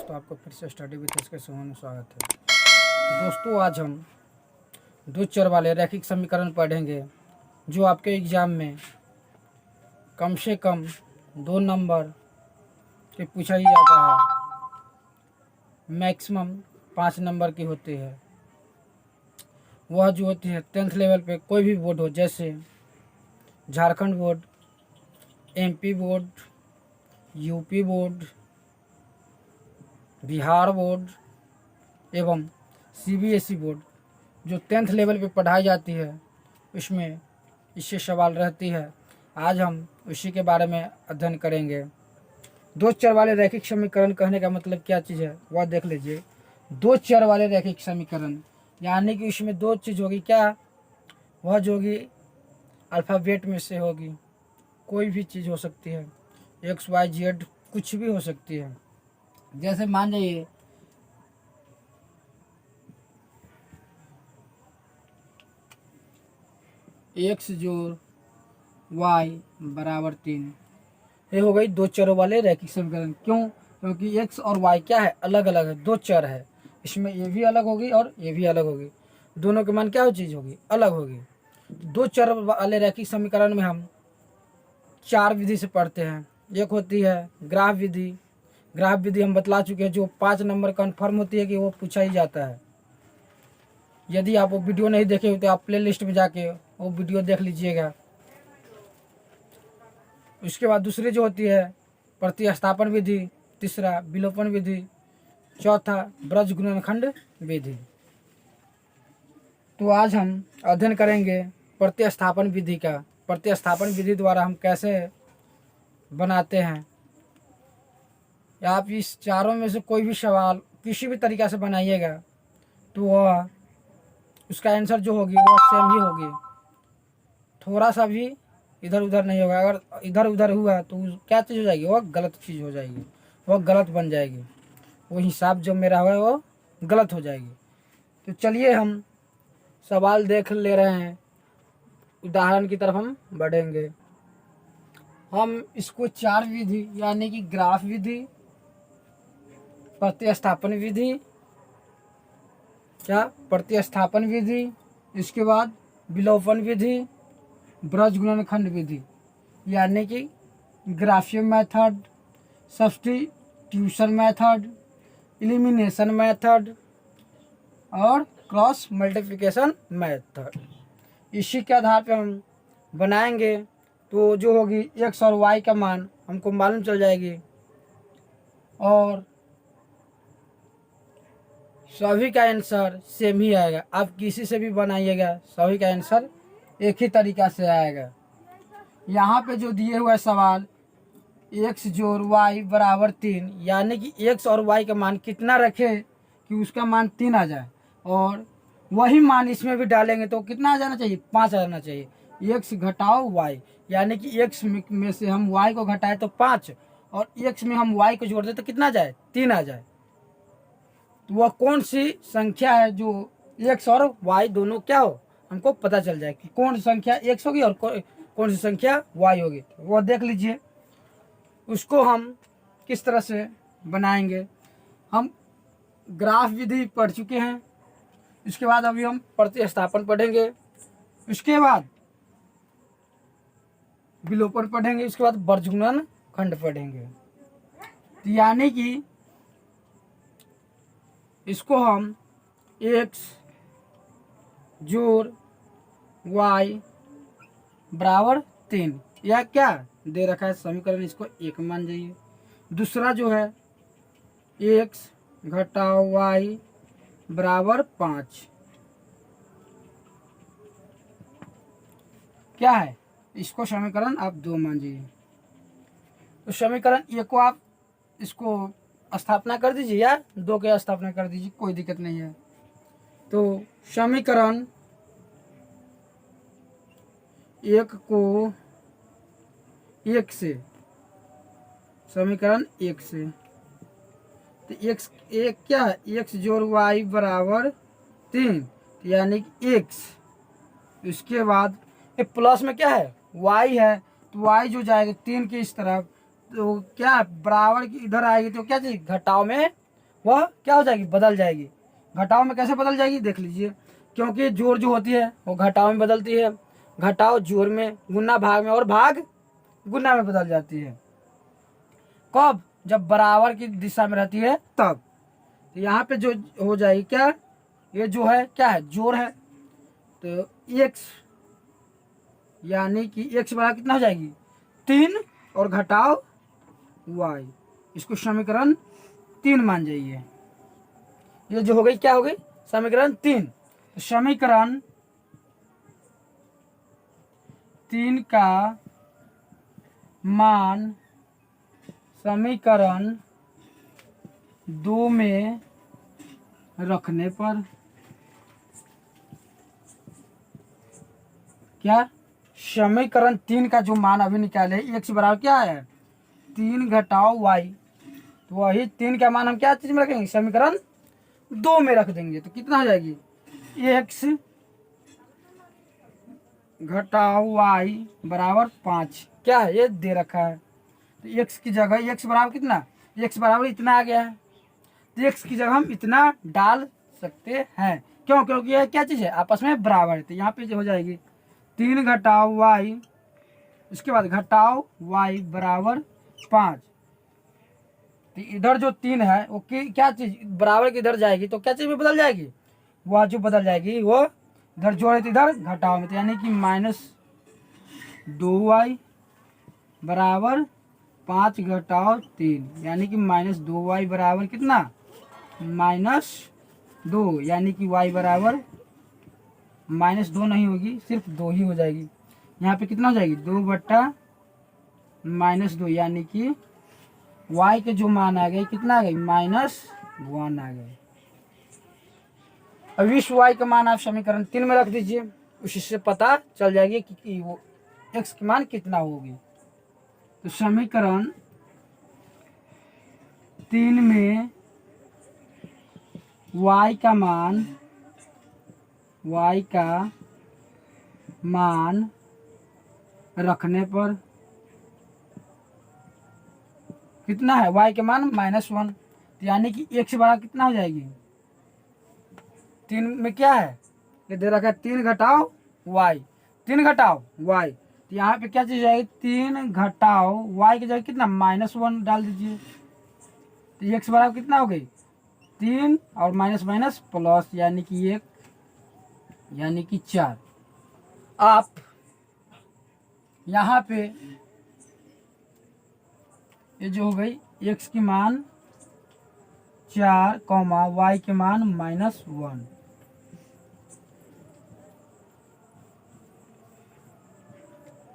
दोस्तों, आपको फिर से स्टडी विथ एस के में स्वागत है। दोस्तों, आज हम दो चर वाले रैखिक समीकरण पढ़ेंगे जो आपके एग्ज़ाम में कम से कम 2 नंबर के पूछा ही जाता है, मैक्सिमम 5 नंबर की होती है। वह जो होती है 10th लेवल पे कोई भी बोर्ड हो, जैसे Jharkhand board, MP board, UP board, Bihar board एवं सीबीएसई बोर्ड, जो 10th लेवल पे पढ़ाई जाती है, उसमें इससे सवाल रहती है। आज हम उसी के बारे में अध्ययन करेंगे। दो चर वाले रैखिक समीकरण कहने का मतलब क्या चीज़ है वह देख लीजिए। दो चर वाले रैखिक समीकरण यानी कि उसमें दो चीज़ होगी। क्या? वह जो होगी अल्फ़ाबेट में से होगी। कोई भी चीज़ हो सकती है, एक्स वाई जेड कुछ भी हो सकती है। जैसे मान जाइए एक्स जोड़ वाई बराबर 3। ये हो गई दो चरों वाले रैखिक समीकरण। क्यों? क्योंकि एक्स और वाई क्या है, अलग अलग है, दो चर है। इसमें ये भी अलग होगी और ये भी अलग होगी। दोनों के मान क्या हो चीज़ होगी, अलग होगी। दो चर वाले रैखिक समीकरण में हम 4 विधि से पढ़ते हैं। एक होती है ग्राफ विधि। ग्राफ विधि हम बतला चुके हैं, जो 5 नंबर कन्फर्म होती है कि वो पूछा ही जाता है। यदि आप वो वीडियो नहीं देखे हो तो आप प्ले लिस्ट में जाके वो वीडियो देख लीजिएगा। उसके बाद दूसरी जो होती है प्रतिस्थापन विधि, तीसरा विलोपन विधि, चौथा ब्रज गुणनखंड विधि। तो आज हम अध्ययन करेंगे प्रतिस्थापन विधि का। प्रतिस्थापन विधि द्वारा हम कैसे बनाते हैं। आप इस चारों में से कोई भी सवाल किसी भी तरीक़ा से बनाइएगा तो वह उसका आंसर जो होगी वह सेम ही होगी, थोड़ा सा भी इधर उधर नहीं होगा। अगर इधर उधर हुआ तो क्या चीज़ हो जाएगी, वह गलत चीज़ हो जाएगी, वह गलत बन जाएगी। वो हिसाब जो मेरा हुआ है वो गलत हो जाएगी। तो चलिए हम सवाल देख ले रहे हैं, उदाहरण की तरफ हम बढ़ेंगे। हम इसको 4 विधि यानी कि ग्राफ विधि, प्रतिस्थापन विधि, क्या प्रतिस्थापन विधि, इसके बाद विलोपन विधि, ब्रज गुणनखंड विधि यानी कि ग्राफियम method, substitution method, elimination method और क्रॉस मल्टीप्लिकेशन मेथड, इसी के आधार पे हम बनाएंगे। तो जो होगी एक्स और वाई का मान हमको मालूम चल जाएगी और सभी का आंसर सेम ही आएगा। आप किसी से भी बनाइएगा सभी का आंसर एक ही तरीक़ा से आएगा। यहाँ पे जो दिए हुआ सवाल एक्स जोड़ वाई बराबर 3 यानी कि एक्स और वाई का मान कितना रखें कि उसका मान 3 आ जाए, और वही मान इसमें भी डालेंगे तो कितना आ जाना चाहिए, 5 आ जाना चाहिए। एक्स घटाओ वाई यानी कि एक्स में से हम वाई को घटाए तो 5, और एक्स में हम वाई को जोड़ दे तो कितना आ जाए, 3 आ जाए। तो वह कौन सी संख्या है जो एक्स और वाई दोनों क्या हो, हमको पता चल जाए कि कौन सी संख्या एक्स होगी और कौन सी संख्या वाई होगी। वह देख लीजिए। उसको हम किस तरह से बनाएंगे। हम ग्राफ विधि पढ़ चुके हैं, इसके बाद अभी हम प्रतिस्थापन पढ़ेंगे, उसके बाद विलोपन पढ़ेंगे, उसके बाद ब्रज गुणनखंड पढ़ेंगे। यानी कि इसको हम एक्स जोड़ वाई बराबर 3 या क्या दे रखा है समीकरण, इसको 1 मान जाइए। दूसरा जो है एक्स घटाओ वाई बराबर 5, क्या है, इसको समीकरण आप 2 मान जाइए। तो समीकरण 1 को आप इसको स्थापना कर दीजिए या 2 के स्थापना कर दीजिए, कोई दिक्कत नहीं है। तो समीकरण 1 को 1 से, समीकरण 1 से, तो एक्स एक क्या है, एक्स जोड़ वाई बराबर 3 यानी कि एक्स, इसके बाद एक प्लस में क्या है वाई है, तो वाई जो जाएगा 3 की इस तरफ, तो क्या बराबर की इधर आएगी तो क्या चाहिए, घटाव में वह क्या हो जाएगी, बदल जाएगी। घटाव में कैसे बदल जाएगी देख लीजिए, क्योंकि जोड़ जो होती है वो घटाव में बदलती है, घटाव जोड़ में, गुना भाग में और भाग गुना में बदल जाती है। कब, जब बराबर की दिशा में रहती है तब। तो यहाँ पे जो हो जाएगी क्या, ये जो है क्या है, जोड़ है, तो x यानी कि x बराबर कितना हो जाएगी 3 और घटाव y, इसको समीकरण 3 मान जाइए। ये जो हो गई क्या हो गई, समीकरण 3। तो समीकरण 3 का मान समीकरण 2 में रखने पर क्या, समीकरण 3 का जो मान अभी निकाले x बराबर क्या है 3 घटाव y, तो वही 3 का मान हम क्या चीज में रखेंगे, समीकरण 2 में रख देंगे। तो कितना हो जाएगी x घटाव y बराबर 5, क्या है ये दे रखा है। तो x की जगह x बराबर कितना, x बराबर इतना आ गया है, तो x की जगह हम इतना डाल सकते हैं। क्यों, क्योंकि यह क्या चीज़ है, आपस में बराबर है। तो यहाँ पे जो हो जाएगी 3 घटाव y, इसके बाद घटाव y बराबर 5। तो इधर जो 3 है वो क्या चीज़ बराबर की इधर जाएगी तो क्या चीज़ में बदल जाएगी, वह जो बदल जाएगी वो इधर जोड़े तो इधर घटाव में, तो यानी कि -2y बराबर 5 घटाव 3, यानी कि -2y बराबर कितना -2, यानी कि y बराबर -2 नहीं होगी, सिर्फ 2 ही हो जाएगी। यहाँ पे कितना हो जाएगी 2 बट्टा -2, यानी कि y के जो मान आ गए कितना आ गई -1 आ गए। अब इस y का मान आप समीकरण 3 में रख दीजिए, उससे पता चल जाएगी कि वो x की मान कितना होगी। तो समीकरण 3 में y का मान रखने पर कितना है, y के मान -1, तो यानी कि x बराबर कितना हो जाएगी 3 में क्या है, ये दे रखा है 3 घटाव y, 3 घटाव y, तो यहाँ पे क्या चीज जाएगी 3 घटाव y की जगह कितना -1 डाल दीजिए। तो x बराबर कितना हो गई 3 और माइनस माइनस प्लस, यानी कि 1, यानी कि 4। आप यहाँ पे ये जो हो गई x की मान 4, y के मान -1,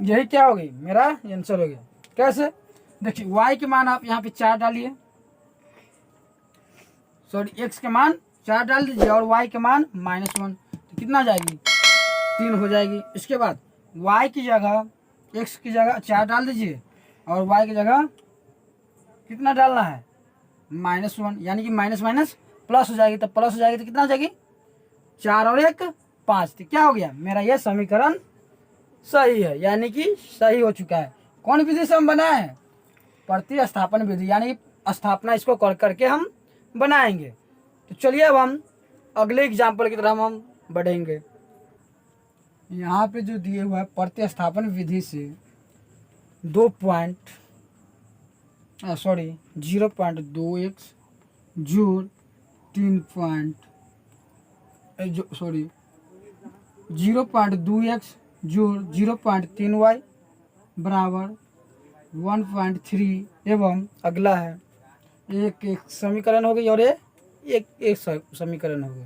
यही क्या हो गई मेरा आंसर हो गया। कैसे, देखिए y के मान आप यहाँ पे 4 डालिए, सॉरी x के मान 4 डाल दीजिए और y के मान -1, तो कितना हो जाएगी 3 हो जाएगी। इसके बाद y की जगह x की जगह 4 डाल दीजिए और y की जगह कितना डालना है -1, यानी कि माइनस माइनस प्लस हो जाएगी, तो प्लस हो जाएगी तो कितना हो जाएगी 4 और 1 5, तो क्या हो गया मेरा यह समीकरण सही है, यानी कि सही हो चुका है। कौन विधि से हम बनाए हैं, प्रतिस्थापन विधि, यानी स्थापना इसको कर करके हम बनाएंगे। तो चलिए अब हम अगले एग्जाम्पल की तरफ हम बढ़ेंगे। यहाँ पे जो दिए हुआ है प्रतिस्थापन विधि से 0.2x जोड़ 0.2x जोड़ 0.3y बराबर 1.3, एवं अगला है एक समीकरण हो गई और एक समीकरण हो गई,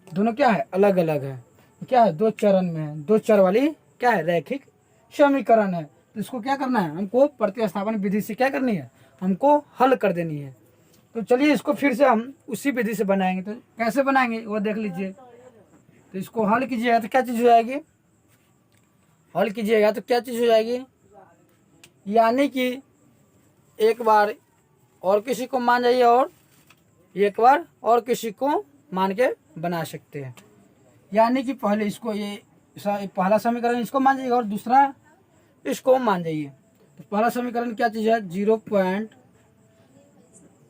दोनों क्या है अलग अलग है, क्या है 2 चरण में है, 2 चर वाली क्या है रैखिक समीकरण है। तो इसको क्या करना है, हमको प्रतिस्थापन विधि से क्या करनी है, हमको हल कर देनी है। तो चलिए इसको फिर से हम उसी विधि से बनाएंगे। तो कैसे बनाएंगे वो देख लीजिए। तो इसको हल कीजिएगा तो क्या चीज़ हो जाएगी, हल कीजिएगा तो क्या चीज़ हो जाएगी, यानी कि एक बार और किसी को मान जाइए और एक बार और किसी को मान के बना सकते हैं। यानी कि पहले इसको ये पहला समीकरण इसको मान जाइए और दूसरा इसको मान जाइए। तो पहला समीकरण क्या चीज़ है 0.2x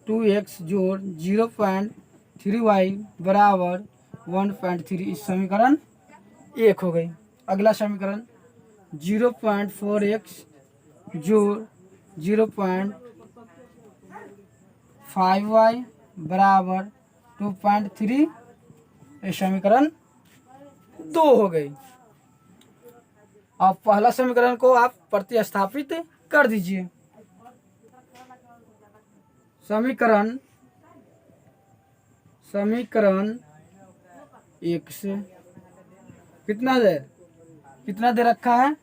2x जोड़ 0.3y बराबर 1.3। इस समीकरण 1 हो गई। अगला समीकरण 0.4x जोड़ 0.5y बराबर 2.3। ये समीकरण 2 हो गई। अब पहला समीकरण को आप प्रतिस्थापित कर दीजिए। समीकरण 1 से कितना दे रखा है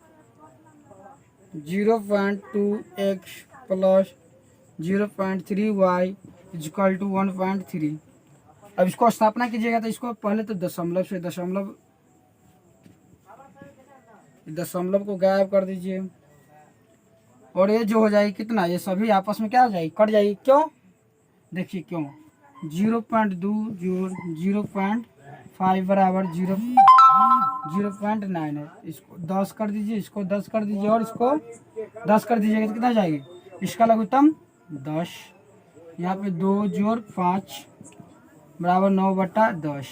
0.2x plus 0.3y equal to 1.3। अब इसको स्थापना कीजिएगा तो इसको पहले तो दशमलव को गायब कर दीजिए और ये जो हो जाएगी कितना, ये सभी आपस में क्या हो जाएगी, कट जाएगी। क्यों, देखिए क्यों। 0.2 जोड़ 0.5 बराबर 0.9 है। इसको 10 कर दीजिए, इसको 10 कर दीजिए और इसको 10 कर दीजिएगा तो कितना हो जाएगी, इसका लघुत्तम 10। यहाँ पे 2 जोड़ 5 बराबर 9/10।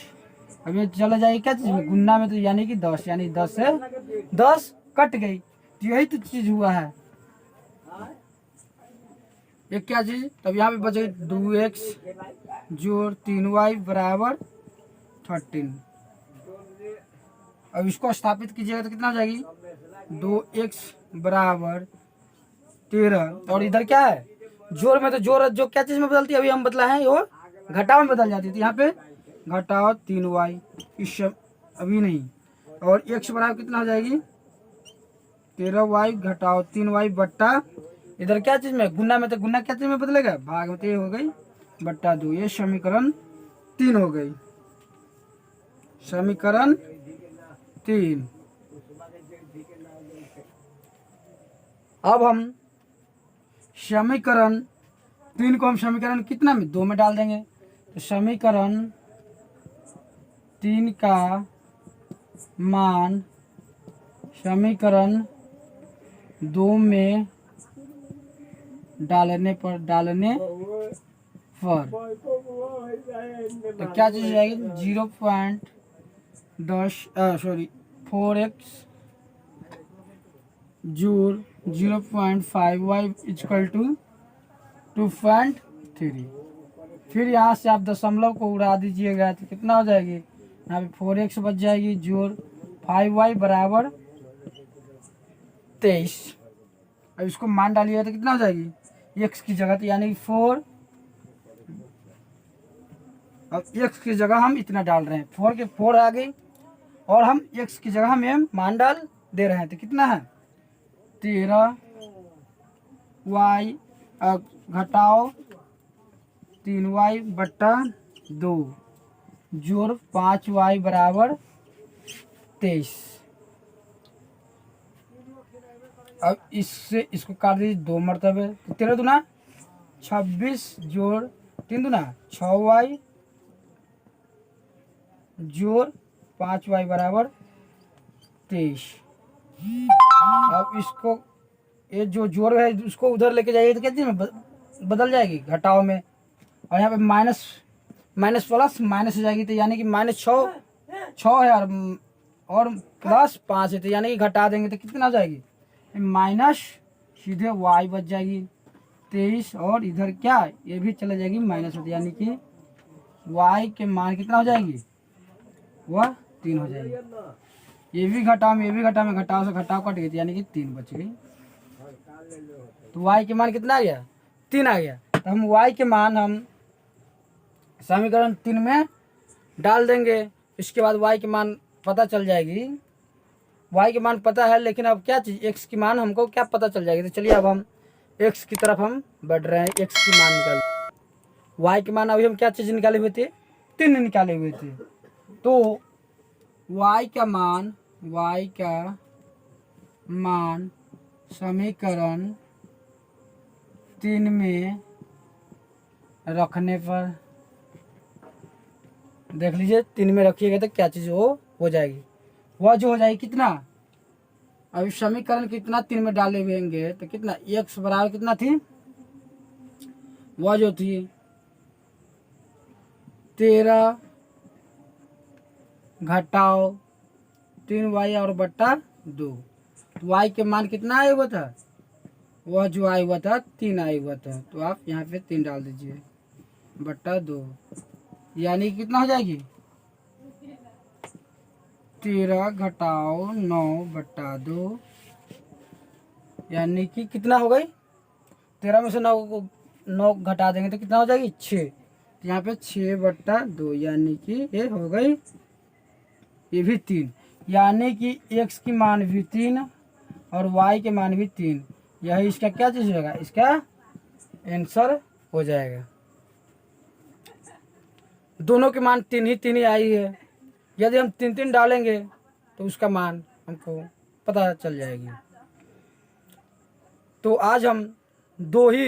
अब ये चला जाएगी क्या चीज में, गुन्ना में, तो यानी कि 10, यानी 10 से 10 कट गई। तो यही तो चीज हुआ है। एक क्या चीज, तब यहाँ पे बचेगी 2x जोड़ 3y बराबर 13। अब इसको स्थापित कीजिएगा तो कितना हो जाएगी 2x बराबर 13। और इधर क्या है, जोड़ में तो जोड़ जो क्या चीज में बदलती है, अभी हम बदला है वो घटाव में बदल जाती है। तो यहाँ पे घटाओ 3y, इस अभी नहीं, और x बराबर कितना हो जाएगी 13y घटाओ 3y बट्टा, इधर क्या चीज में, गुना में, तो गुना क्या चीज में बदलेगा, भाग में, तो ये हो गई बट्टा 2। ये समीकरण 3 हो गई। समीकरण 3। अब हम समीकरण 3 को हम समीकरण कितना में, 2 में डाल देंगे। तो समीकरण 3 का मान समीकरण 2 में डालने पर तो क्या चीज जाएगी 4x जोड़ 0.5y इक्वल टू 2.3। फिर यहाँ से आप दशमलव को उड़ा दीजिएगा तो कितना हो जाएगी, यहाँ पे 4x बच जाएगी जोड़ 5y बराबर 23। अब इसको मान डालिएगा तो कितना हो जाएगी, x की जगह, तो यानी 4, अब x की जगह हम इतना डाल रहे हैं, 4 के 4 आ गई, और हम x की जगह हम मान डाल दे रहे हैं तो कितना है 13y घटाओ 3y बट्टा 2 जोड़ 5y बराबर 23। अब इससे इसको काट दीजिए 2 मरतबे, तो 13 दूना 26 जोड़ 3 दूना 6y जोड़ 5y बराबर 23। अब इसको ये जो जोड़ है उसको उधर लेके जाइए तो कितने में बदल जाएगी, घटाव में, और यहाँ पे माइनस प्लस माइनस हो जाएगी, तो यानी कि -6 है और प्लस 5 है, तो यानी कि घटा देंगे तो कितना हो जाएगी माइनस, सीधे y बच जाएगी 23, और इधर क्या ये भी चला जाएगी माइनस होती, यानी कि y के मान कितना हो जाएगी, वह 3 हो जाएगी। ये भी घटाव में घटाव से घटाव कट गई, यानी कि 3 बच गई। तो y के मान कितना आ गया 3 आ गया। तो हम y के मान हम समीकरण 3 में डाल देंगे। इसके बाद y के मान पता चल जाएगी, y के मान पता है, लेकिन अब क्या चीज़ x की मान हमको क्या पता चल जाएगी। तो चलिए अब हम x की तरफ हम बढ़ रहे हैं, x की मान निकाल, y के मान अभी हम क्या चीज़ निकाले हुए थे 3 निकाले हुए थे। तो y का मान समीकरण 3 में रखने पर देख लीजिए, 3 में रखिएगा तो क्या चीज़ हो जाएगी, वह जो हो जाएगी कितना, अभी समीकरण कितना 3 में डाले हुएंगे तो कितना x बराबर कितना थी, वह जो थी 13 घटाओ 3y और बट्टा 2। तो y के मान कितना आया हुआ था? वह जो आया हुआ था 3 आया हुआ था। तो आप यहाँ पे 3 डाल दीजिए बट्टा 2, यानी कितना हो जाएगी? 13 घटाओ 9 बट्टा 2, यानी कि कितना हो गई? 13 में से 9 घटा देंगे तो कितना हो जाएगी? 6। तो यहाँ पे 6 बट्टा 2, यानी कि ये हो गई, ये भी 3, यानी कि x की मान भी 3 और y के मान भी 3। यही इसका क्या चीज होगा? इसका आंसर हो जाएगा। दोनों के मान 3 ही आई है। यदि हम 3 डालेंगे तो उसका मान हमको पता चल जाएगी। तो आज हम 2 ही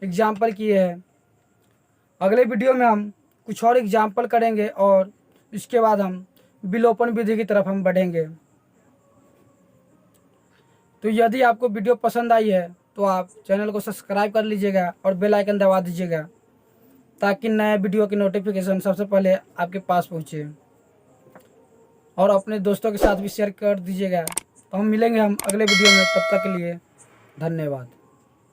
एग्जाम्पल किए हैं। अगले वीडियो में हम कुछ और एग्जाम्पल करेंगे और इसके बाद हम विलोपन विधि की तरफ हम बढ़ेंगे। तो यदि आपको वीडियो पसंद आई है तो आप चैनल को सब्सक्राइब कर लीजिएगा और बेल आइकन दबा दीजिएगा, ताकि नए वीडियो की नोटिफिकेशन सबसे पहले आपके पास पहुंचे। और अपने दोस्तों के साथ भी शेयर कर दीजिएगा। तो हम मिलेंगे हम अगले वीडियो में, तब तक के लिए धन्यवाद।